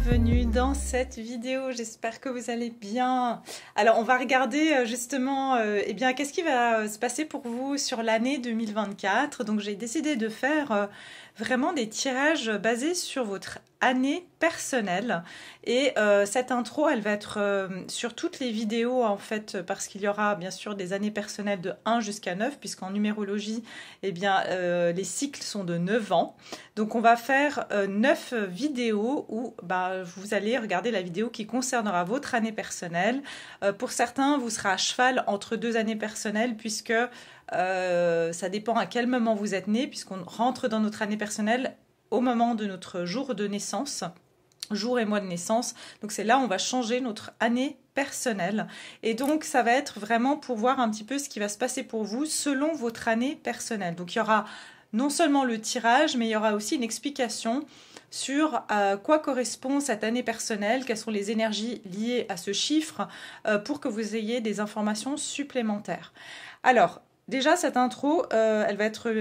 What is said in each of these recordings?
bienvenue dans cette vidéo, j'espère que vous allez bien. Alors on va regarder justement eh bien, qu'est-ce qui va se passer pour vous sur l'année 2024. Donc j'ai décidé de faire vraiment des tirages basés sur votre année personnelle et cette intro elle va être sur toutes les vidéos en fait, parce qu'il y aura bien sûr des années personnelles de 1 jusqu'à 9 puisqu'en numérologie eh bien, les cycles sont de 9 ans. Donc on va faire 9 vidéos où vous allez regarder la vidéo qui concernera votre année personnelle. Pour certains, vous serez à cheval entre deux années personnelles puisque ça dépend à quel moment vous êtes né, puisqu'on rentre dans notre année personnelle au moment de notre jour de naissance, jour et mois de naissance. Donc c'est là où on va changer notre année personnelle. Et donc ça va être vraiment pour voir un petit peu ce qui va se passer pour vous selon votre année personnelle. Donc il y aura non seulement le tirage, mais il y aura aussi une explication sur quoi correspond cette année personnelle, quelles sont les énergies liées à ce chiffre, pour que vous ayez des informations supplémentaires. Alors, déjà, cette intro, elle va être,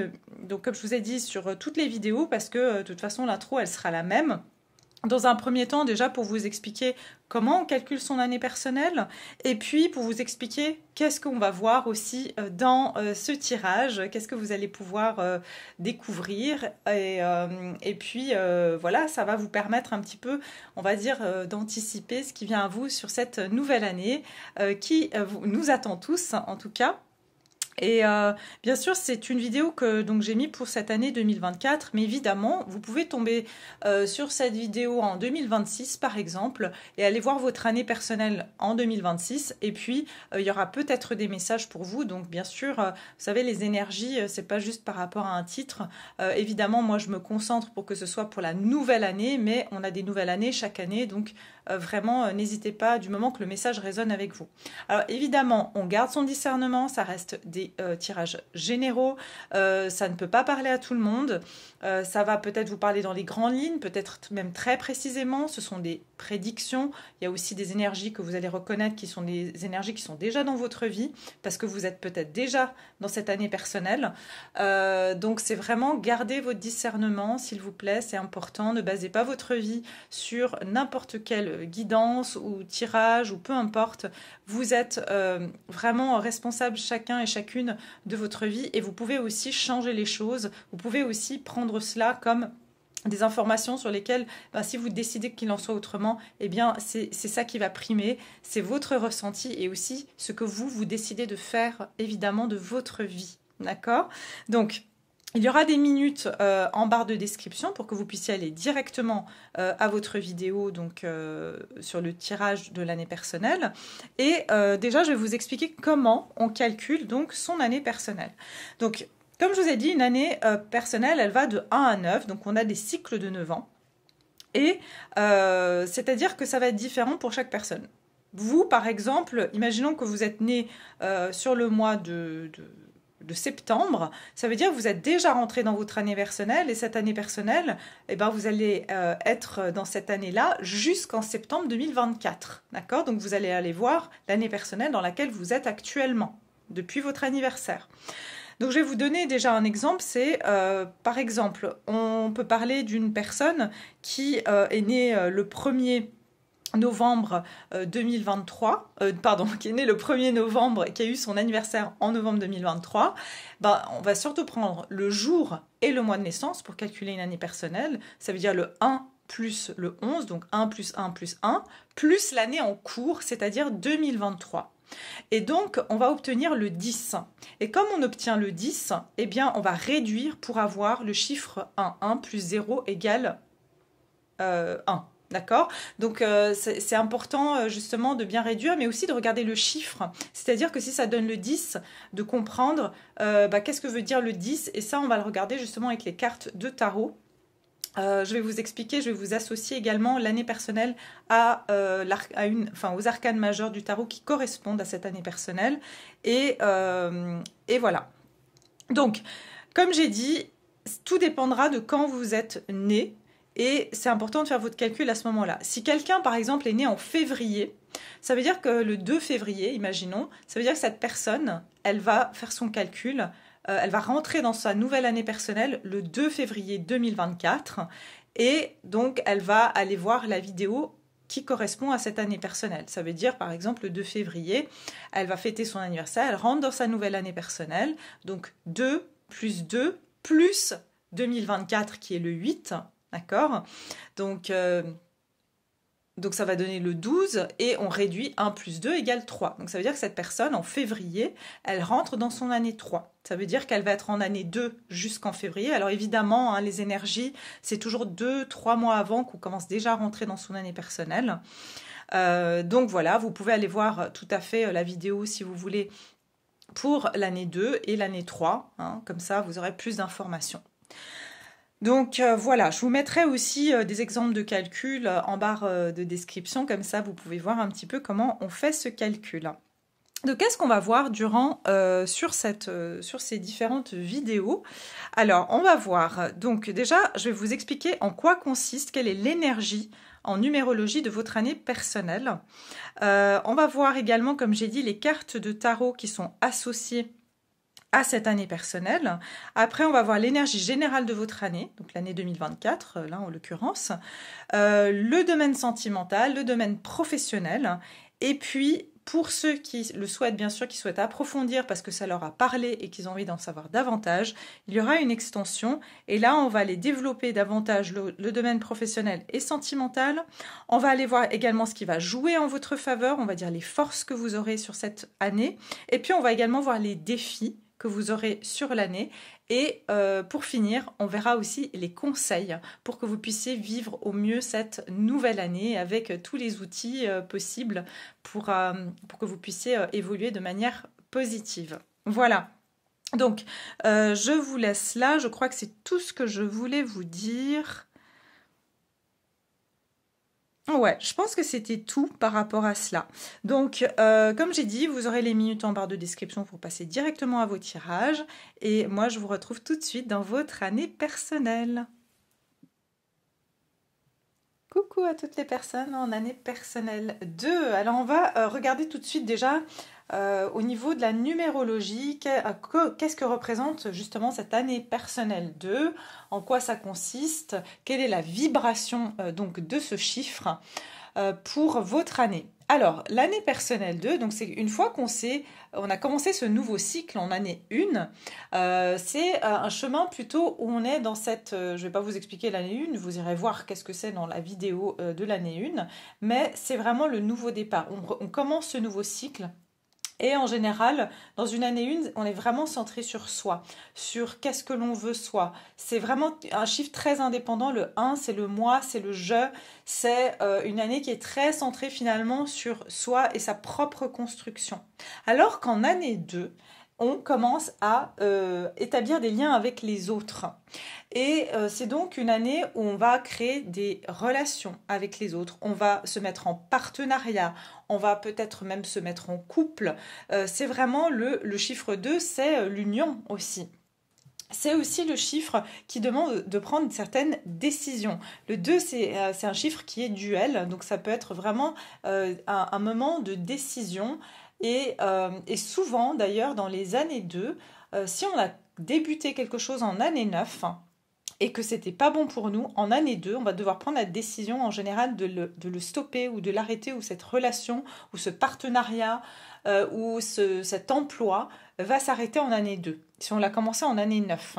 donc, comme je vous ai dit, sur toutes les vidéos, parce que de toute façon, l'intro, elle sera la même. Dans un premier temps, déjà pour vous expliquer comment on calcule son année personnelle, et puis pour vous expliquer qu'est-ce qu'on va voir aussi dans ce tirage, qu'est-ce que vous allez pouvoir découvrir, et puis voilà, ça va vous permettre un petit peu, on va dire, d'anticiper ce qui vient à vous sur cette nouvelle année qui nous attend tous, en tout cas. Et bien sûr, c'est une vidéo que donc j'ai mis pour cette année 2024, mais évidemment, vous pouvez tomber sur cette vidéo en 2026 par exemple, et aller voir votre année personnelle en 2026, et puis il y aura peut-être des messages pour vous. Donc bien sûr, vous savez, les énergies, c'est pas juste par rapport à un titre. Évidemment, moi je me concentre pour que ce soit pour la nouvelle année, mais on a des nouvelles années chaque année, donc vraiment n'hésitez pas du moment que le message résonne avec vous. Alors évidemment, on garde son discernement, ça reste des tirages généraux, ça ne peut pas parler à tout le monde, ça va peut-être vous parler dans les grandes lignes, peut-être même très précisément, ce sont des prédictions. Il y a aussi des énergies que vous allez reconnaître qui sont des énergies qui sont déjà dans votre vie, parce que vous êtes peut-être déjà dans cette année personnelle. Donc c'est vraiment garder votre discernement, s'il vous plaît, c'est important. Ne basez pas votre vie sur n'importe quelle guidance ou tirage ou peu importe. Vous êtes vraiment responsable chacun et chacune de votre vie, et vous pouvez aussi changer les choses. Vous pouvez aussi prendre cela comme des informations sur lesquelles, si vous décidez qu'il en soit autrement, eh bien c'est ça qui va primer, c'est votre ressenti et aussi ce que vous décidez de faire évidemment de votre vie, d'accord? Donc il y aura des minutes en barre de description pour que vous puissiez aller directement à votre vidéo, donc sur le tirage de l'année personnelle. Et déjà, je vais vous expliquer comment on calcule donc son année personnelle. Donc, comme je vous ai dit, une année personnelle, elle va de 1 à 9, donc on a des cycles de 9 ans. Et c'est-à-dire que ça va être différent pour chaque personne. Vous, par exemple, imaginons que vous êtes né sur le mois de septembre, ça veut dire que vous êtes déjà rentré dans votre année personnelle, et cette année personnelle, eh ben, vous allez être dans cette année-là jusqu'en septembre 2024. D'accord? Donc vous allez aller voir l'année personnelle dans laquelle vous êtes actuellement, depuis votre anniversaire. Donc je vais vous donner déjà un exemple, c'est par exemple, on peut parler d'une personne qui est née le 1er novembre 2023, qui est né le 1er novembre, qui a eu son anniversaire en novembre 2023, on va surtout prendre le jour et le mois de naissance pour calculer une année personnelle. Ça veut dire le 1 plus le 11, donc 1 plus 1 plus 1, plus l'année en cours, c'est-à-dire 2023. Et donc, on va obtenir le 10. Et comme on obtient le 10, eh bien, on va réduire pour avoir le chiffre 1. 1 plus 0 égale 1. D'accord? Donc, c'est important justement de bien réduire, mais aussi de regarder le chiffre. C'est-à-dire que si ça donne le 10, de comprendre qu'est-ce que veut dire le 10. Et ça, on va le regarder justement avec les cartes de tarot. Je vais vous expliquer, je vais vous associer également l'année personnelle aux arcanes majeures du tarot qui correspondent à cette année personnelle. Et voilà. Donc, comme j'ai dit, tout dépendra de quand vous êtes né. Et c'est important de faire votre calcul à ce moment-là. Si quelqu'un, par exemple, est né en février, ça veut dire que le 2 février, imaginons, ça veut dire que cette personne, elle va faire son calcul elle va rentrer dans sa nouvelle année personnelle le 2 février 2024 et donc elle va aller voir la vidéo qui correspond à cette année personnelle. Ça veut dire, par exemple, le 2 février, elle va fêter son anniversaire, elle rentre dans sa nouvelle année personnelle, donc 2 plus 2024 qui est le 8, d'accord? Donc ça va donner le 12 et on réduit 1 plus 2 égale 3. Donc ça veut dire que cette personne, en février, elle rentre dans son année 3. Ça veut dire qu'elle va être en année 2 jusqu'en février. Alors évidemment, hein, les énergies, c'est toujours 2-3 mois avant qu'on commence déjà à rentrer dans son année personnelle. Donc voilà, vous pouvez aller voir tout à fait la vidéo si vous voulez pour l'année 2 et l'année 3. Hein, comme ça, vous aurez plus d'informations. Donc voilà, je vous mettrai aussi des exemples de calcul en barre de description, comme ça vous pouvez voir un petit peu comment on fait ce calcul. Donc qu'est-ce qu'on va voir sur ces différentes vidéos? Alors on va voir, donc déjà je vais vous expliquer en quoi consiste, quelle est l'énergie en numérologie de votre année personnelle. On va voir également, comme j'ai dit, les cartes de tarot qui sont associées à cette année personnelle. Après, on va voir l'énergie générale de votre année, donc l'année 2024, là en l'occurrence, le domaine sentimental, le domaine professionnel, et puis pour ceux qui le souhaitent, bien sûr, qui souhaitent approfondir parce que ça leur a parlé et qu'ils ont envie d'en savoir davantage, il y aura une extension et là, on va aller développer davantage le domaine professionnel et sentimental. On va aller voir également ce qui va jouer en votre faveur, on va dire les forces que vous aurez sur cette année. Et puis, on va également voir les défis que vous aurez sur l'année. Et pour finir, on verra aussi les conseils pour que vous puissiez vivre au mieux cette nouvelle année avec tous les outils possibles pour que vous puissiez évoluer de manière positive. Voilà. Donc, je vous laisse là. Je crois que c'est tout ce que je voulais vous dire. Ouais, je pense que c'était tout par rapport à cela. Donc, comme j'ai dit, vous aurez les minutes en barre de description pour passer directement à vos tirages. Et moi, je vous retrouve tout de suite dans votre année personnelle. Coucou à toutes les personnes en année personnelle 2. Alors, on va regarder tout de suite déjà au niveau de la numérologie, qu'est-ce que représente justement cette année personnelle 2, en quoi ça consiste, quelle est la vibration donc de ce chiffre pour votre année. Alors, l'année personnelle 2, donc c'est une fois on a commencé ce nouveau cycle en année 1, c'est un chemin plutôt où on est dans cette, je ne vais pas vous expliquer l'année 1, vous irez voir qu'est-ce que c'est dans la vidéo de l'année 1, mais c'est vraiment le nouveau départ. On commence ce nouveau cycle. Et en général, dans une année 1, on est vraiment centré sur soi, sur qu'est-ce que l'on veut soi. C'est vraiment un chiffre très indépendant. Le 1, c'est le moi, c'est le je. C'est une année qui est très centrée finalement sur soi et sa propre construction. Alors qu'en année 2, on commence à établir des liens avec les autres. Et c'est donc une année où on va créer des relations avec les autres. On va se mettre en partenariat, on va peut-être même se mettre en couple. C'est vraiment le chiffre 2, c'est l'union aussi. C'est aussi le chiffre qui demande de prendre certaines décisions. Le 2, c'est un chiffre qui est duel, donc ça peut être vraiment un moment de décision. Et souvent, d'ailleurs, dans les années 2, si on a débuté quelque chose en année 9 et que c'était pas bon pour nous, en année 2, on va devoir prendre la décision en général de le stopper ou de l'arrêter, ou cette relation, ou ce partenariat, ou cet emploi va s'arrêter en année 2, si on l'a commencé en année 9.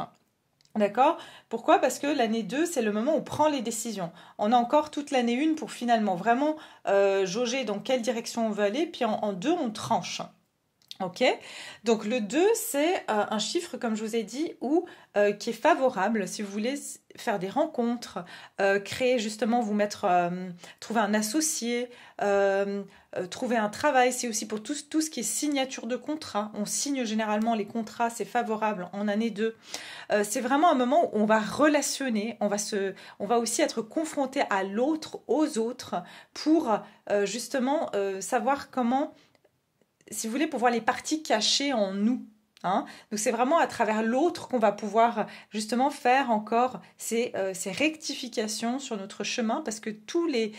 D'accord? Pourquoi? Parce que l'année 2, c'est le moment où on prend les décisions. On a encore toute l'année 1 pour finalement vraiment jauger dans quelle direction on veut aller, puis en 2, on tranche. Ok? Donc le 2, c'est un chiffre, comme je vous ai dit, qui est favorable si vous voulez faire des rencontres, créer justement, trouver un associé, trouver un travail. C'est aussi pour tout ce qui est signature de contrat. On signe généralement les contrats, c'est favorable en année 2. C'est vraiment un moment où on va relationner, on va aussi être confronté à l'autre, aux autres, pour justement savoir comment, si vous voulez, pour voir les parties cachées en nous. Hein. Donc c'est vraiment à travers l'autre qu'on va pouvoir justement faire encore ces rectifications sur notre chemin parce que tous les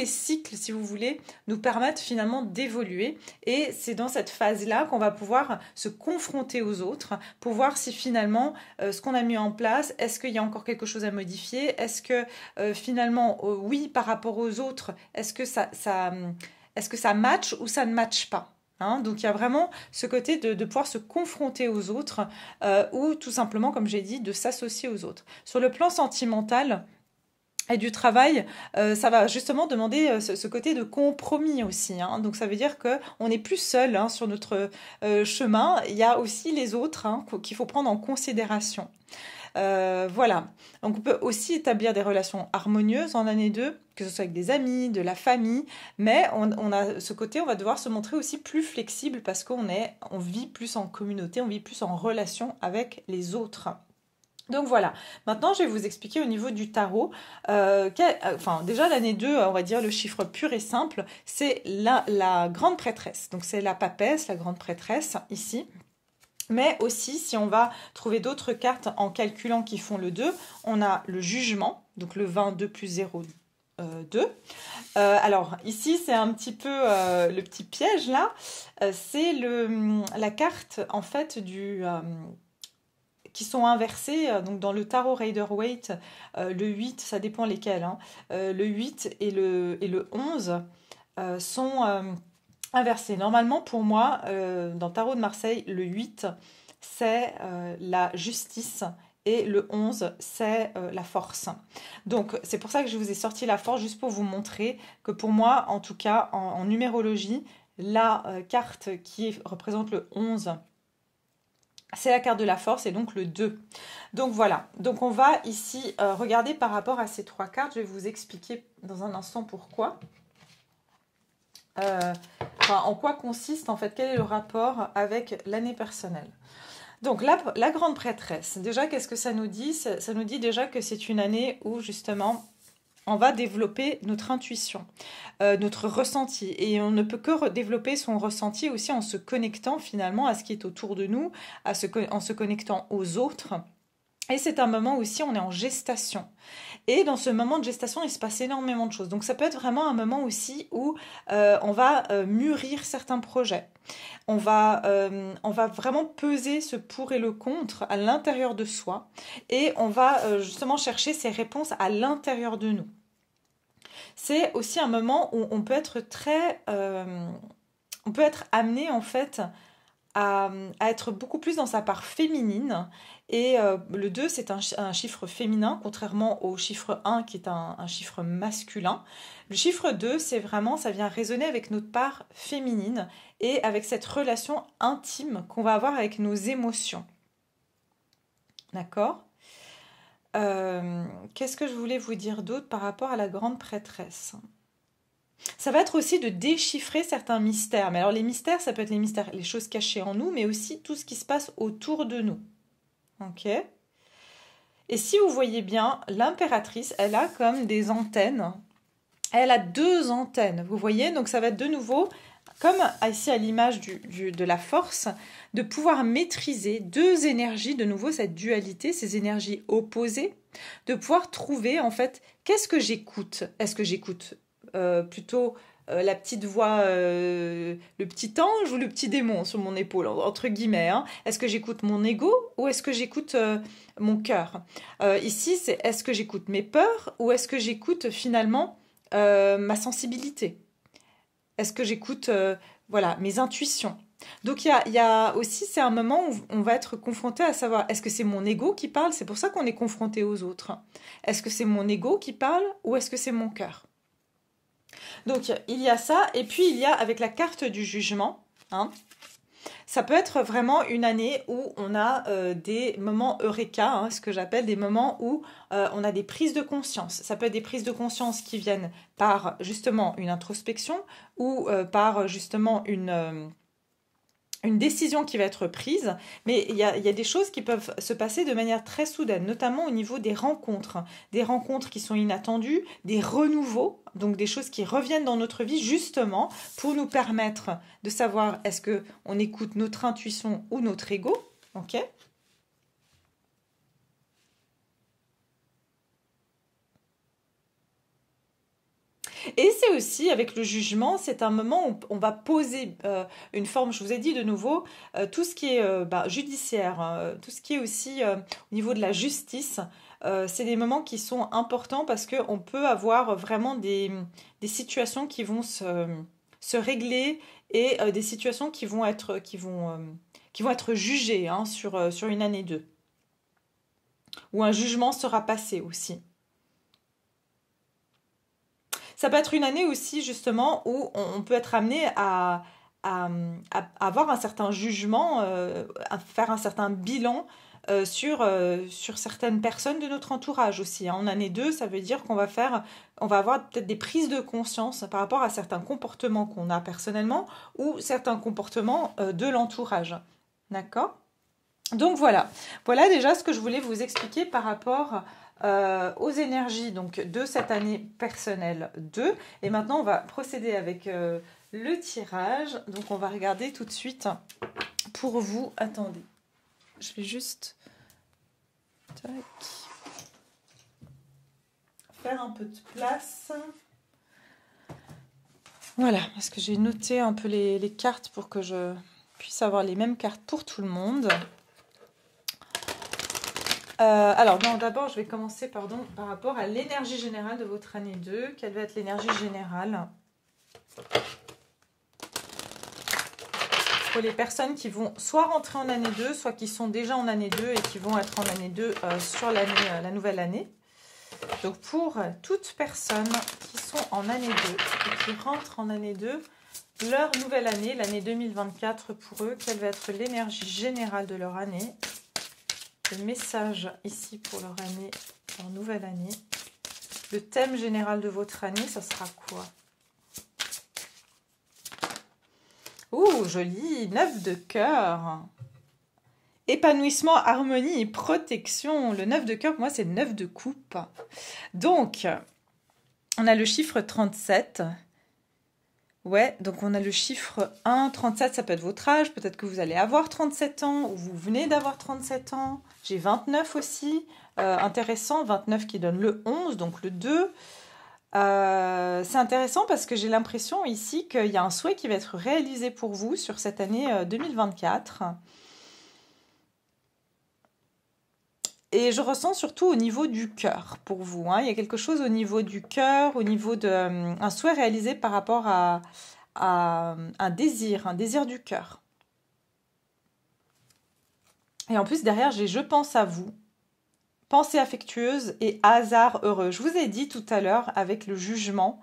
cycles, si vous voulez, nous permettent finalement d'évoluer et c'est dans cette phase-là qu'on va pouvoir se confronter aux autres pour voir si finalement ce qu'on a mis en place, est-ce qu'il y a encore quelque chose à modifier, est-ce que finalement, oui, par rapport aux autres, est-ce que ça match ou ça ne matche pas? Hein, donc il y a vraiment ce côté de pouvoir se confronter aux autres ou tout simplement, comme j'ai dit, de s'associer aux autres. Sur le plan sentimental et du travail, ça va justement demander ce côté de compromis aussi. Hein. Donc ça veut dire qu'on n'est plus seul hein, sur notre chemin. Il y a aussi les autres hein, qu'il faut prendre en considération. Voilà. Donc on peut aussi établir des relations harmonieuses en année 2, que ce soit avec des amis, de la famille, mais on a ce côté, on va devoir se montrer aussi plus flexible parce qu'on vit plus en communauté, on vit plus en relation avec les autres. Donc voilà, maintenant je vais vous expliquer au niveau du tarot, déjà l'année 2, on va dire le chiffre pur et simple, c'est la grande prêtresse, donc c'est la papesse, la grande prêtresse ici. Mais aussi, si on va trouver d'autres cartes en calculant qui font le 2, on a le jugement, donc le 22 plus 0, 2. Alors ici, c'est un petit peu le petit piège là. C'est la carte en fait qui sont inversées. Donc dans le tarot Rider-Waite, le 8, ça dépend lesquels. Hein, le 8 et le 11 sont... inversé. Normalement, pour moi, dans le tarot de Marseille, le 8, c'est la justice et le 11, c'est la force. Donc, c'est pour ça que je vous ai sorti la force, juste pour vous montrer que pour moi, en tout cas, en numérologie, la carte qui représente le 11, c'est la carte de la force et donc le 2. Donc voilà, donc on va ici regarder par rapport à ces trois cartes. Je vais vous expliquer dans un instant pourquoi. En quoi consiste en fait, quel est le rapport avec l'année personnelle. Donc la grande prêtresse, déjà qu'est-ce que ça nous dit? Ça nous dit déjà que c'est une année où justement on va développer notre intuition, notre ressenti, et on ne peut que développer son ressenti aussi en se connectant finalement à ce qui est autour de nous, en se connectant aux autres. Et c'est un moment aussi, on est en gestation. Et dans ce moment de gestation, il se passe énormément de choses. Donc ça peut être vraiment un moment aussi où on va mûrir certains projets. On va vraiment peser ce pour et le contre à l'intérieur de soi. Et on va justement chercher ces réponses à l'intérieur de nous. C'est aussi un moment où on peut être on peut être amené en fait à être beaucoup plus dans sa part féminine. Et le 2, c'est un chiffre féminin, contrairement au chiffre 1 qui est un chiffre masculin. Le chiffre 2, c'est vraiment, ça vient résonner avec notre part féminine et avec cette relation intime qu'on va avoir avec nos émotions. D'accord ? Qu'est-ce que je voulais vous dire d'autre par rapport à la grande prêtresse ? Ça va être aussi de déchiffrer certains mystères. Mais alors les mystères, ça peut être les mystères, les choses cachées en nous, mais aussi tout ce qui se passe autour de nous. Ok ? Et si vous voyez bien, l'impératrice, elle a comme des antennes. Elle a 2 antennes, vous voyez ? Donc ça va être de nouveau, comme ici à l'image de la force, de pouvoir maîtriser 2 énergies, de nouveau cette dualité, ces énergies opposées, de pouvoir trouver en fait, qu'est-ce que j'écoute ? Est-ce que j'écoute plutôt la petite voix, le petit ange ou le petit démon sur mon épaule, entre guillemets. Hein. Est-ce que j'écoute mon ego ou est-ce que j'écoute mon cœur ? Ici, c'est est-ce que j'écoute mes peurs ou est-ce que j'écoute finalement ma sensibilité ? Est-ce que j'écoute mes intuitions ? Donc il y a aussi, c'est un moment où on va être confronté à savoir, est-ce que c'est mon ego qui parle ? C'est pour ça qu'on est confronté aux autres. Est-ce que c'est mon ego qui parle ou est-ce que c'est mon cœur ? Donc, il y a ça. Et puis, il y a avec la carte du jugement. Hein, ça peut être vraiment une année où on a des moments eureka, hein, ce que j'appelle des moments où on a des prises de conscience. Ça peut être des prises de conscience qui viennent par justement une introspection ou par justement une décision qui va être prise, mais il y a des choses qui peuvent se passer de manière très soudaine, notamment au niveau des rencontres qui sont inattendues, des renouveaux, donc des choses qui reviennent dans notre vie justement pour nous permettre de savoir est-ce qu'on écoute notre intuition ou notre ego, Ok? Et c'est aussi, avec le jugement, c'est un moment où on va poser une forme, je vous ai dit de nouveau, tout ce qui est judiciaire, hein, tout ce qui est aussi au niveau de la justice, c'est des moments qui sont importants parce qu'on peut avoir vraiment des situations qui vont se régler et des situations qui vont être jugées hein, sur une année 2, où un jugement sera passé aussi. Ça peut être une année aussi, justement, où on peut être amené à- à avoir un certain jugement, à faire un certain bilan sur certaines personnes de notre entourage aussi, hein. En année 2, ça veut dire on va avoir peut-être des prises de conscience par rapport à certains comportements qu'on a personnellement ou certains comportements de l'entourage. D'accord? Donc voilà déjà ce que je voulais vous expliquer par rapport aux énergies donc, de cette année personnelle 2. Et maintenant, on va procéder avec le tirage. Donc on va regarder tout de suite pour vous. Attendez, je vais juste tac, faire un peu de place. Voilà, parce que j'ai noté un peu les cartes pour que je puisse avoir les mêmes cartes pour tout le monde. Alors, non, d'abord, je vais commencer par rapport à l'énergie générale de votre année 2. Quelle va être l'énergie générale pour les personnes qui vont soit rentrer en année 2, soit qui sont déjà en année 2 et qui vont être en année 2 sur la nouvelle année. Donc, pour toutes personnes qui sont en année 2 et qui rentrent en année 2, leur nouvelle année, l'année 2024 pour eux, quelle va être l'énergie générale de leur année ? Le message ici pour leur année, leur nouvelle année. Le thème général de votre année, ça sera quoi? Ouh, joli, 9 de cœur. Épanouissement, harmonie et protection. Le 9 de cœur, pour moi, c'est 9 de coupe. Donc, on a le chiffre 37. Ouais, donc on a le chiffre 1, 37, ça peut être votre âge. Peut-être que vous allez avoir 37 ans ou vous venez d'avoir 37 ans. J'ai 29 aussi. Intéressant, 29 qui donne le 11, donc le 2. C'est intéressant parce que j'ai l'impression ici qu'il y a un souhait qui va être réalisé pour vous sur cette année 2024. Et je ressens surtout au niveau du cœur pour vous, hein. Il y a quelque chose au niveau du cœur, au niveau un souhait réalisé par rapport à un désir du cœur. Et en plus, derrière, j'ai je pense à vous. Pensée affectueuse et hasard heureux. Je vous ai dit tout à l'heure avec le jugement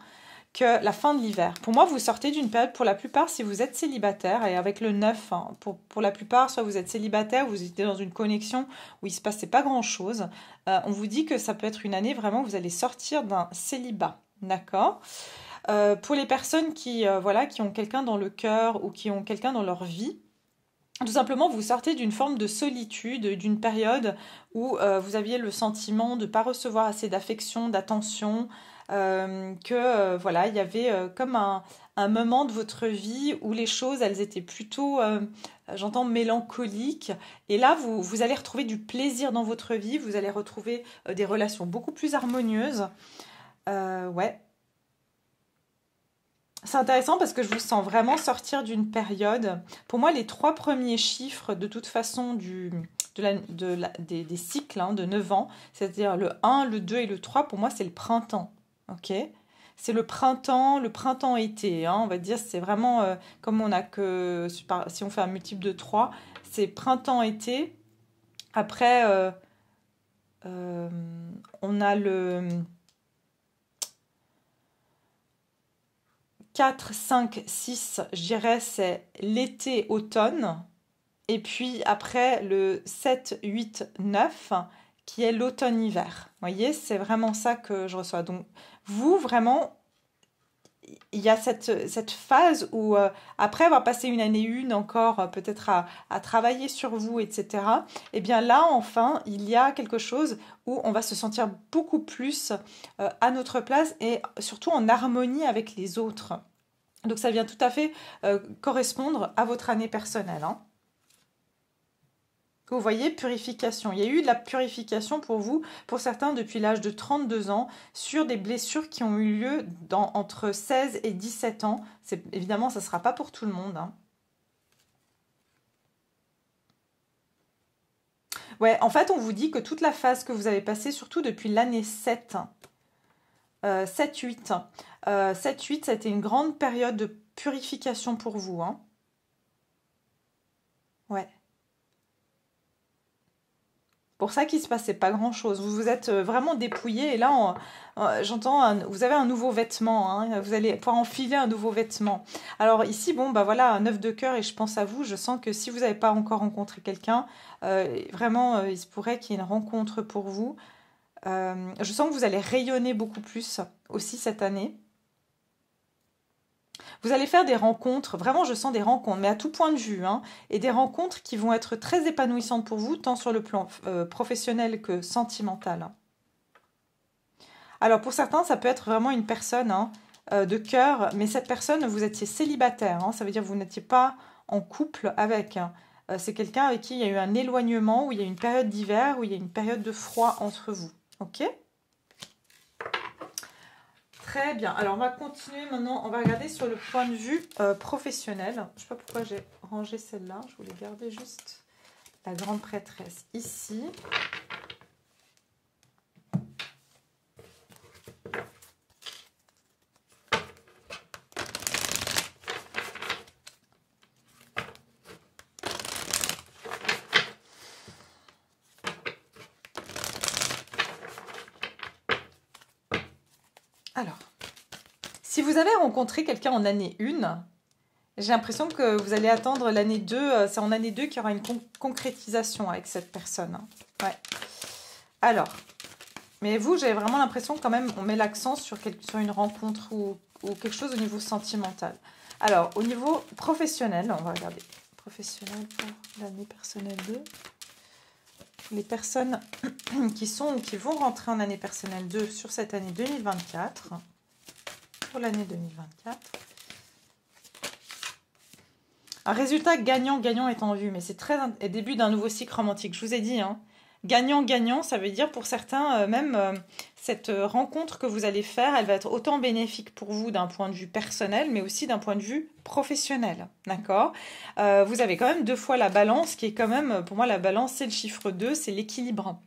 que la fin de l'hiver. Pour moi, vous sortez d'une période, pour la plupart, si vous êtes célibataire, et avec le 9, hein, pour la plupart, soit vous êtes célibataire, vous étiez dans une connexion où il ne se passait pas grand-chose, on vous dit que ça peut être une année vraiment où vous allez sortir d'un célibat. D'accord? Pour les personnes qui ont quelqu'un dans le cœur ou qui ont quelqu'un dans leur vie, tout simplement, vous sortez d'une forme de solitude, d'une période où vous aviez le sentiment de ne pas recevoir assez d'affection, d'attention, voilà, il y avait comme un moment de votre vie où les choses, elles étaient plutôt, j'entends, mélancoliques. Et là, vous allez retrouver du plaisir dans votre vie, vous allez retrouver des relations beaucoup plus harmonieuses. Ouais. C'est intéressant parce que je vous sens vraiment sortir d'une période. Pour moi, les 3 premiers chiffres, de toute façon, des cycles hein, de 9 ans, c'est-à-dire le 1, le 2 et le 3, pour moi, c'est le printemps. Ok? C'est le printemps-été. Hein, on va dire, c'est vraiment comme on a que, si on fait un multiple de 3, c'est printemps-été. Après, euh, on a le 4, 5, 6, je dirais, c'est l'été-automne. Et puis après, le 7, 8, 9, qui est l'automne-hiver. Vous voyez, c'est vraiment ça que je reçois. Donc, vous, vraiment, il y a cette phase où, après avoir passé une année encore, peut-être à travailler sur vous, etc., et bien là, enfin, il y a quelque chose où on va se sentir beaucoup plus à notre place et surtout en harmonie avec les autres. Donc ça vient tout à fait correspondre à votre année personnelle, hein. Vous voyez, purification. Il y a eu de la purification pour vous, pour certains, depuis l'âge de 32 ans, sur des blessures qui ont eu lieu entre 16 et 17 ans. Évidemment, ça ne sera pas pour tout le monde, hein. Ouais, en fait, on vous dit que toute la phase que vous avez passée, surtout depuis l'année 7, 7-8, 7-8, ça a été une grande période de purification pour vous, hein. Ouais. Pour ça qu'il ne se passait pas grand-chose. Vous vous êtes vraiment dépouillé et là, j'entends, vous avez un nouveau vêtement, hein. Vous allez pouvoir enfiler un nouveau vêtement. Alors ici, bon, bah voilà, un 9 de cœur et je pense à vous. Je sens que si vous n'avez pas encore rencontré quelqu'un, vraiment, il se pourrait qu'il y ait une rencontre pour vous. Je sens que vous allez rayonner beaucoup plus aussi cette année. Vous allez faire des rencontres, vraiment je sens des rencontres, mais à tout point de vue, hein, et des rencontres qui vont être très épanouissantes pour vous, tant sur le plan professionnel que sentimental, hein. Alors pour certains, ça peut être vraiment une personne, hein, de cœur, mais cette personne, vous étiez célibataire, hein, ça veut dire que vous n'étiez pas en couple avec, hein. C'est quelqu'un avec qui il y a eu un éloignement, où il y a une période d'hiver, où il y a une période de froid entre vous. Ok ? Très bien. Alors, on va continuer maintenant. On va regarder sur le point de vue professionnel. Je ne sais pas pourquoi j'ai rangé celle-là. Je voulais garder juste la grande prêtresse ici. Alors, si vous avez rencontré quelqu'un en année 1, j'ai l'impression que vous allez attendre l'année 2. C'est en année 2 qu'il y aura une concrétisation avec cette personne, hein. Ouais. Alors, mais vous, j'ai vraiment l'impression que quand même, on met l'accent sur une rencontre ou quelque chose au niveau sentimental. Alors, au niveau professionnel, on va regarder. Professionnel pour l'année personnelle 2. Les personnes qui vont rentrer en année personnelle 2 sur cette année 2024. Pour l'année 2024. Un résultat gagnant-gagnant est en vue, mais c'est très début d'un nouveau cycle romantique. Je vous ai dit, hein, gagnant-gagnant, ça veut dire pour certains, même cette rencontre que vous allez faire, elle va être autant bénéfique pour vous d'un point de vue personnel, mais aussi d'un point de vue professionnel. D'accord ? Vous avez quand même 2 fois la balance, qui est quand même, pour moi, la balance, c'est le chiffre 2, c'est l'équilibre.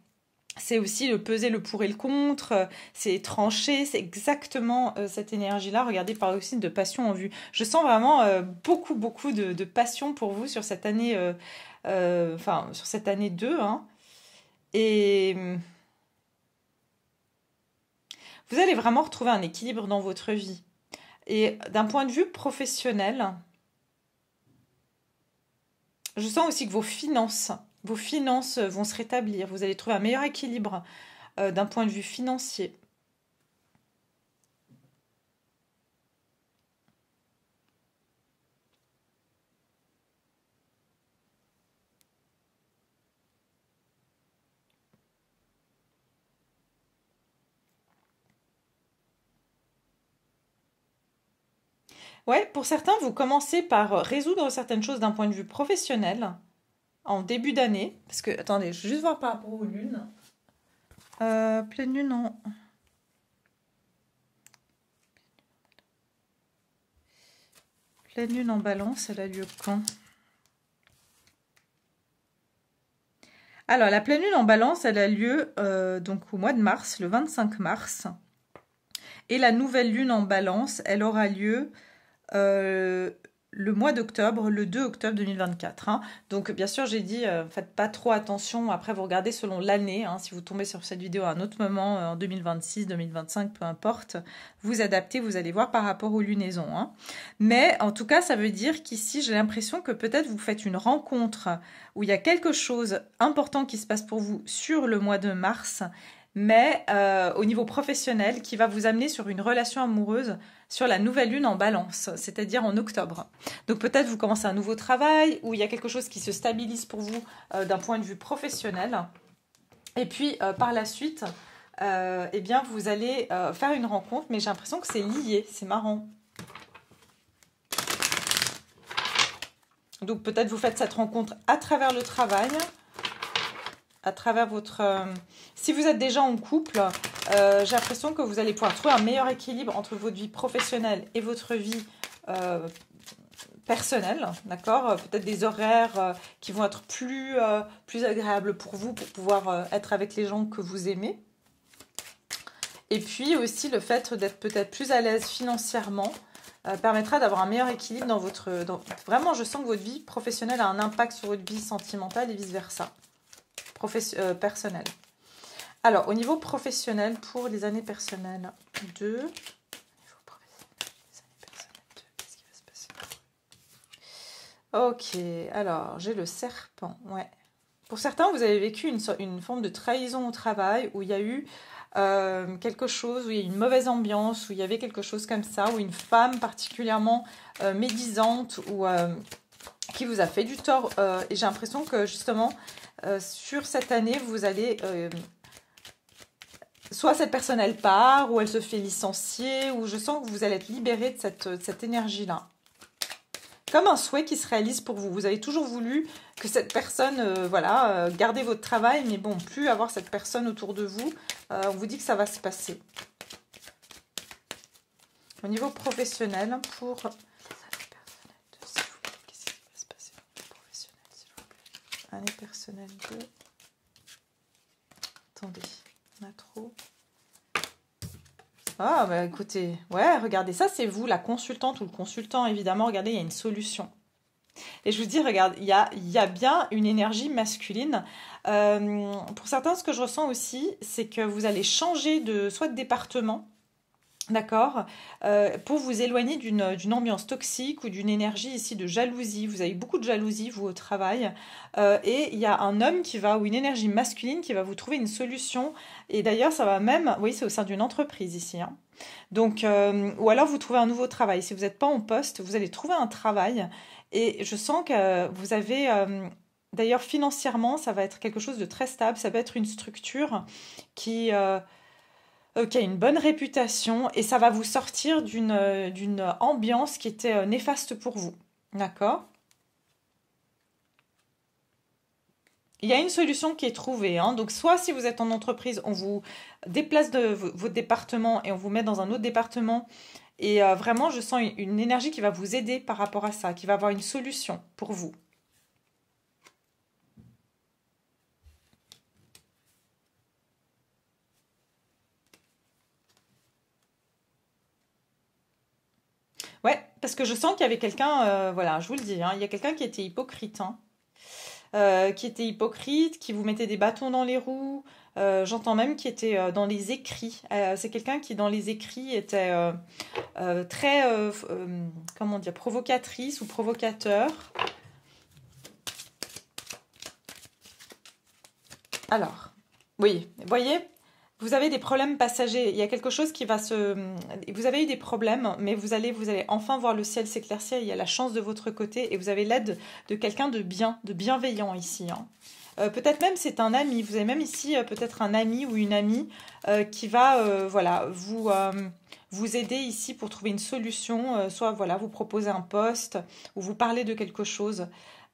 C'est aussi le peser le pour et le contre, c'est trancher, c'est exactement cette énergie-là. Regardez, par aussi de passion en vue. Je sens vraiment beaucoup de passion pour vous sur cette année, sur cette année 2, hein. Et vous allez vraiment retrouver un équilibre dans votre vie. Et d'un point de vue professionnel, je sens aussi que vos finances vont se rétablir. Vous allez trouver un meilleur équilibre d'un point de vue financier. Ouais, pour certains, vous commencez par résoudre certaines choses d'un point de vue professionnel en début d'année. Parce que, attendez, je vais juste voir par rapport aux lunes. Pleine lune en... Pleine lune en balance, elle a lieu quand? Alors, la pleine lune en balance, elle a lieu donc au mois de mars, le 25 mars. Et la nouvelle lune en balance, elle aura lieu le mois d'octobre, le 2 octobre 2024, hein. Donc bien sûr j'ai dit, faites pas trop attention, après vous regardez selon l'année, hein, si vous tombez sur cette vidéo à un autre moment, en 2026, 2025, peu importe, vous adaptez, vous allez voir par rapport aux lunaisons, hein. Mais en tout cas ça veut dire qu'ici j'ai l'impression que peut-être vous faites une rencontre où il y a quelque chose important qui se passe pour vous sur le mois de mars, mais au niveau professionnel qui va vous amener sur une relation amoureuse sur la nouvelle lune en balance, c'est-à-dire en octobre. Donc peut-être vous commencez un nouveau travail où il y a quelque chose qui se stabilise pour vous d'un point de vue professionnel. Et puis par la suite, eh bien, vous allez faire une rencontre, mais j'ai l'impression que c'est lié, c'est marrant. Donc peut-être vous faites cette rencontre à travers le travail à travers votre... si vous êtes déjà en couple, j'ai l'impression que vous allez pouvoir trouver un meilleur équilibre entre votre vie professionnelle et votre vie personnelle, d'accord? Peut-être des horaires qui vont être plus agréables pour vous, pour pouvoir être avec les gens que vous aimez. Et puis aussi le fait d'être peut-être plus à l'aise financièrement permettra d'avoir un meilleur équilibre dans votre... Vraiment, je sens que votre vie professionnelle a un impact sur votre vie sentimentale et vice-versa. Personnelle. Alors, au niveau professionnel, pour les années personnelles, qu'est-ce qui va se passer? Ok, alors, j'ai le serpent, ouais. Pour certains, vous avez vécu une forme de trahison au travail où il y a eu quelque chose, où il y a une mauvaise ambiance, où il y avait quelque chose comme ça, où une femme particulièrement médisante ou qui vous a fait du tort. Et j'ai l'impression que justement, sur cette année, vous allez... soit cette personne, elle part, ou elle se fait licencier, ou je sens que vous allez être libéré de cette énergie-là. Comme un souhait qui se réalise pour vous. Vous avez toujours voulu que cette personne, gardez votre travail, mais bon, plus avoir cette personne autour de vous. On vous dit que ça va se passer. Au niveau professionnel, pour les années personnelles, s'il vous plaît, qu'est-ce qui va se passer au niveau professionnel, s'il vous plaît? Année personnelle 2. Attendez, on a trop... Ah, bah écoutez, ouais, regardez, ça c'est vous, la consultante ou le consultant, évidemment, regardez, il y a une solution. Et je vous dis, regarde, il y a bien une énergie masculine. Pour certains, ce que je ressens aussi, c'est que vous allez changer soit de département, d'accord, pour vous éloigner d'une ambiance toxique ou d'une énergie ici de jalousie. Vous avez beaucoup de jalousie, vous, au travail. Et il y a un homme ou une énergie masculine qui va vous trouver une solution. Et d'ailleurs, ça va même... Oui, c'est au sein d'une entreprise ici. Hein. Donc, ou alors vous trouvez un nouveau travail. Si vous n'êtes pas en poste, vous allez trouver un travail. Et je sens que vous avez... d'ailleurs, financièrement, ça va être quelque chose de très stable. Ça va être une structure qui a une bonne réputation et ça va vous sortir d'une ambiance qui était néfaste pour vous. D'accord? Il y a une solution qui est trouvée. Hein. Donc, soit si vous êtes en entreprise, on vous déplace de votre département et on vous met dans un autre département. Et vraiment, je sens une énergie qui va vous aider par rapport à ça, qui va avoir une solution pour vous. Ouais, parce que je sens qu'il y avait quelqu'un, voilà, je vous le dis, hein, il y a quelqu'un qui était hypocrite, hein, qui vous mettait des bâtons dans les roues. J'entends même qui était dans les écrits. C'est quelqu'un qui, dans les écrits, était très, comment dire, provocatrice ou provocateur. Alors, oui, vous voyez, vous avez des problèmes passagers. Il y a quelque chose qui va se... Vous avez eu des problèmes, mais vous allez enfin voir le ciel s'éclaircir. Il y a la chance de votre côté et vous avez l'aide de quelqu'un de bien, de bienveillant ici. Hein. Peut-être même c'est un ami. Vous avez même ici peut-être un ami ou une amie qui va voilà, vous aider ici pour trouver une solution. Soit voilà, vous proposer un poste ou vous parler de quelque chose.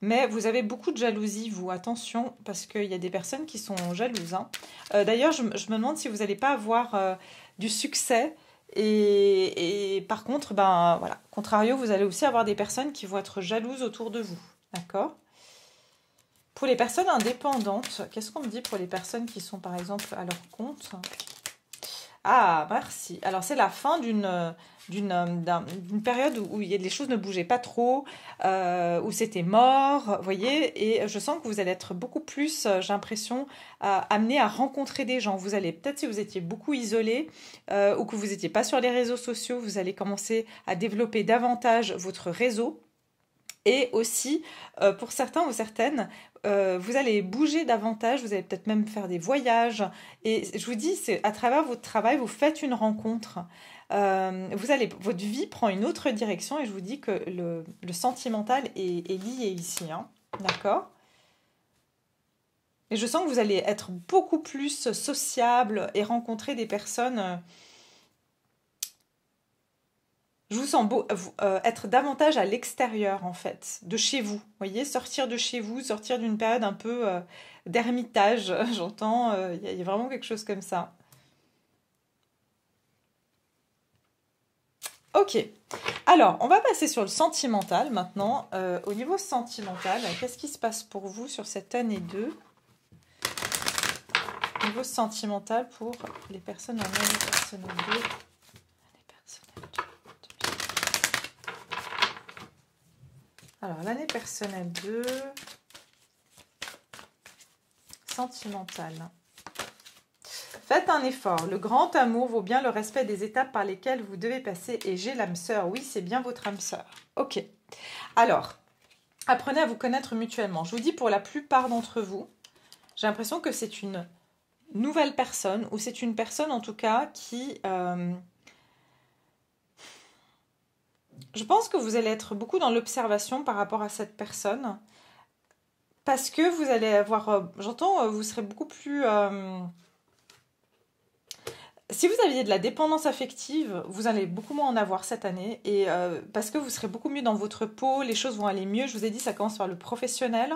Mais vous avez beaucoup de jalousie, vous. Attention, parce qu'il y a des personnes qui sont jalouses. Hein. D'ailleurs, je me demande si vous n'allez pas avoir du succès. Et par contre, ben voilà, contrario, vous allez aussi avoir des personnes qui vont être jalouses autour de vous. D'accord? Pour les personnes indépendantes, qu'est-ce qu'on me dit pour les personnes qui sont par exemple à leur compte? Ah, merci. Alors, c'est la fin d'une période où les choses ne bougeaient pas trop, où c'était mort, vous voyez, et je sens que vous allez être beaucoup plus, j'ai l'impression, amené à rencontrer des gens. Vous allez, peut-être si vous étiez beaucoup isolé ou que vous n'étiez pas sur les réseaux sociaux, vous allez commencer à développer davantage votre réseau. Et aussi, pour certains ou certaines, vous allez bouger davantage, vous allez peut-être même faire des voyages. Et je vous dis, c'est à travers votre travail, vous faites une rencontre. Votre vie prend une autre direction et je vous dis que le sentimental est lié ici. Hein, d'accord? Et je sens que vous allez être beaucoup plus sociable et rencontrer des personnes Je vous sens être davantage à l'extérieur, en fait, de chez vous. Vous voyez, sortir de chez vous, sortir d'une période un peu d'ermitage, j'entends. Il y a vraiment quelque chose comme ça. Ok. Alors, on va passer sur le sentimental maintenant. Au niveau sentimental, qu'est-ce qui se passe pour vous sur cette année 2? Au niveau sentimental pour les personnes en année personnelle 2. Année personnelle 2. Alors, l'année personnelle 2. Sentimentale. Faites un effort. Le grand amour vaut bien le respect des étapes par lesquelles vous devez passer. Et j'ai l'âme sœur. Oui, c'est bien votre âme sœur. Ok. Alors, apprenez à vous connaître mutuellement. Je vous dis, pour la plupart d'entre vous, j'ai l'impression que c'est une nouvelle personne, ou c'est une personne en tout cas qui... je pense que vous allez être beaucoup dans l'observation par rapport à cette personne. Parce que vous allez avoir... j'entends, vous serez beaucoup plus... si vous aviez de la dépendance affective, vous allez beaucoup moins en avoir cette année. Et parce que vous serez beaucoup mieux dans votre peau, les choses vont aller mieux. Je vous ai dit, ça commence par le professionnel.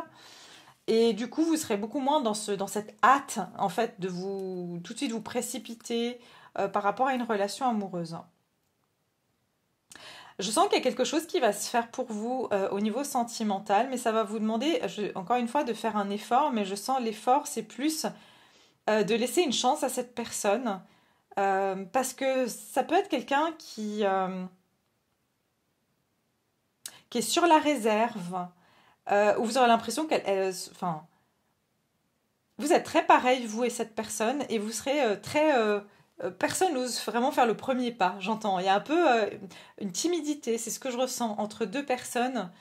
Et du coup, vous serez beaucoup moins dans cette hâte, en fait, de vous tout de suite vous précipiter par rapport à une relation amoureuse. Je sens qu'il y a quelque chose qui va se faire pour vous au niveau sentimental, mais ça va vous demander, encore une fois, de faire un effort. Mais je sens l'effort, c'est plus de laisser une chance à cette personne. Parce que ça peut être quelqu'un qui est sur la réserve, où vous aurez l'impression enfin, vous êtes très pareil, vous et cette personne, et vous serez très... personne n'ose vraiment faire le premier pas, j'entends. Il y a un peu une timidité, c'est ce que je ressens, entre deux personnes.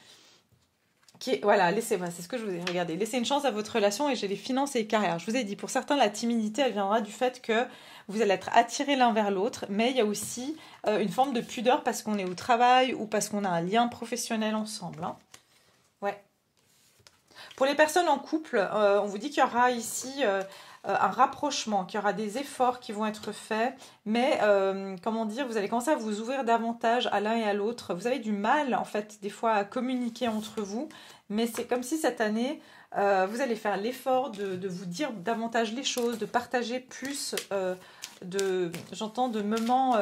Voilà, c'est ce que je vous ai regardé. Laissez une chance à votre relation et j'ai les finances et les carrières. Je vous ai dit, pour certains, la timidité, elle viendra du fait que vous allez être attirés l'un vers l'autre, mais il y a aussi une forme de pudeur parce qu'on est au travail ou parce qu'on a un lien professionnel ensemble. Hein. Ouais. Pour les personnes en couple, on vous dit qu'il y aura ici un rapprochement, qu'il y aura des efforts qui vont être faits, mais comment dire, vous allez commencer à vous ouvrir davantage à l'un et à l'autre. Vous avez du mal, en fait, des fois à communiquer entre vous, mais c'est comme si cette année, vous allez faire l'effort de vous dire davantage les choses, de partager plus j'entends, de moments...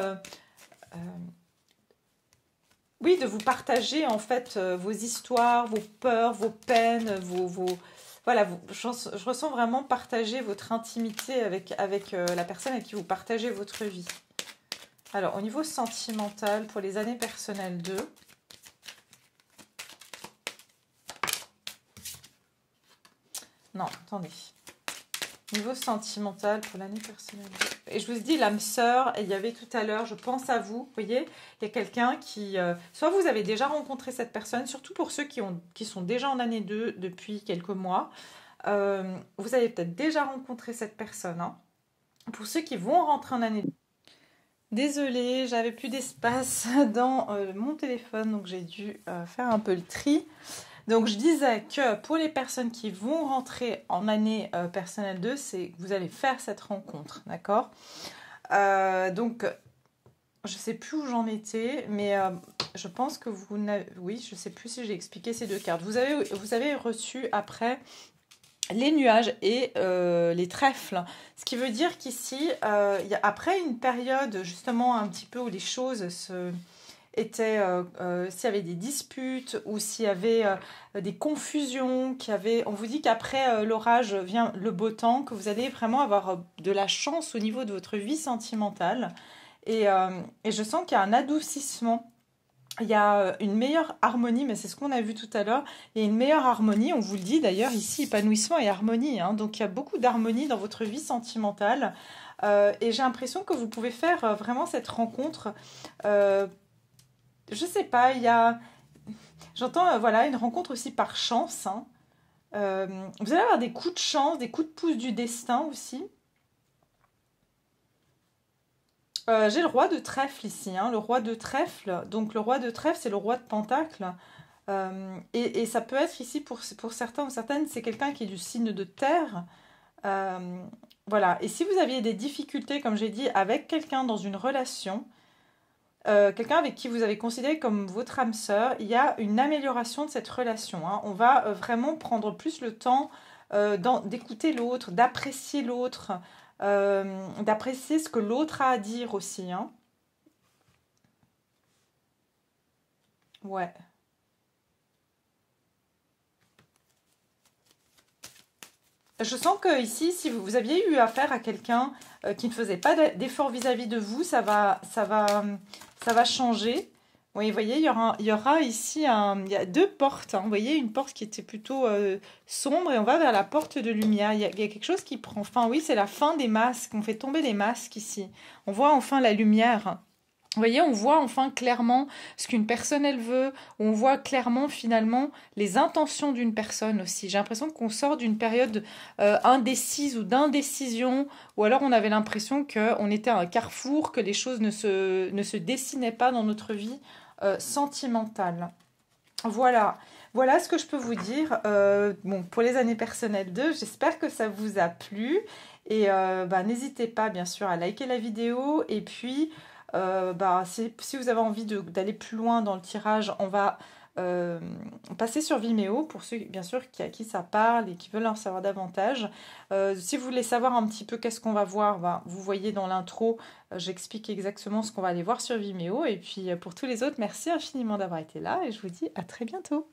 oui, de vous partager en fait vos histoires, vos peurs, vos peines, voilà, je ressens vraiment partager votre intimité avec la personne avec qui vous partagez votre vie. Alors, au niveau sentimental, pour les années personnelles 2, non, attendez. Niveau sentimental pour l'année personnelle 2. Et je vous dis, l'âme sœur, il y avait tout à l'heure, je pense à vous, vous voyez, il y a quelqu'un qui... soit vous avez déjà rencontré cette personne, surtout pour ceux qui sont déjà en année 2 depuis quelques mois, vous avez peut-être déjà rencontré cette personne. Hein. Pour ceux qui vont rentrer en année 2. Désolée, j'avais plus d'espace dans mon téléphone, donc j'ai dû faire un peu le tri. Donc je disais que pour les personnes qui vont rentrer en année personnelle 2, c'est que vous allez faire cette rencontre, d'accord? Donc je ne sais plus où j'en étais, mais je pense que vous n'avez... Oui, je ne sais plus si j'ai expliqué ces deux cartes. Vous avez reçu après les nuages et les trèfles. Ce qui veut dire qu'ici, après une période justement un petit peu où les choses s'il y avait des disputes ou s'il y avait des confusions, on vous dit qu'après l'orage vient le beau temps, que vous allez vraiment avoir de la chance au niveau de votre vie sentimentale. Et je sens qu'il y a un adoucissement. Il y a une meilleure harmonie, mais c'est ce qu'on a vu tout à l'heure. Il y a une meilleure harmonie, on vous le dit d'ailleurs ici, épanouissement et harmonie. Hein, donc il y a beaucoup d'harmonie dans votre vie sentimentale. Et j'ai l'impression que vous pouvez faire vraiment cette rencontre. Je sais pas, j'entends voilà, une rencontre aussi par chance. Hein. Vous allez avoir des coups de chance, des coups de pouce du destin aussi. J'ai le roi de trèfle ici, hein, le roi de trèfle. Donc le roi de trèfle, c'est le roi de pentacle. Et ça peut être ici, pour certains ou certaines, c'est quelqu'un qui est du signe de terre. Voilà. Et si vous aviez des difficultés, comme j'ai dit, avec quelqu'un dans une relation, quelqu'un avec qui vous avez considéré comme votre âme sœur, il y a une amélioration de cette relation. Hein. On va vraiment prendre plus le temps d'écouter l'autre, d'apprécier l'autre, d'apprécier ce que l'autre a à dire aussi. Hein. Ouais. Je sens que ici, si vous aviez eu affaire à quelqu'un qui ne faisait pas d'effort vis-à-vis de vous, ça va changer. Oui, vous voyez, il y aura ici il y a deux portes. Hein. Vous voyez, une porte qui était plutôt sombre et on va vers la porte de lumière. Il y a quelque chose qui prend fin. Oui, c'est la fin des masques. On fait tomber les masques ici. On voit enfin la lumière. Vous voyez, on voit enfin clairement ce qu'une personne elle veut, on voit clairement finalement les intentions d'une personne aussi. J'ai l'impression qu'on sort d'une période indécise ou d'indécision, ou alors on avait l'impression qu'on était à un carrefour, que les choses ne se dessinaient pas dans notre vie sentimentale. Voilà, voilà ce que je peux vous dire bon, pour les années personnelles 2. J'espère que ça vous a plu. Et bah, n'hésitez pas, bien sûr, à liker la vidéo. Et puis, bah, si vous avez envie d'aller plus loin dans le tirage, on va euh, passer sur Vimeo pour ceux, bien sûr, à qui ça parle et qui veulent en savoir davantage. Si vous voulez savoir un petit peu qu'est-ce qu'on va voir, bah, vous voyez dans l'intro, j'explique exactement ce qu'on va aller voir sur Vimeo. Et puis, pour tous les autres, merci infiniment d'avoir été là et je vous dis à très bientôt.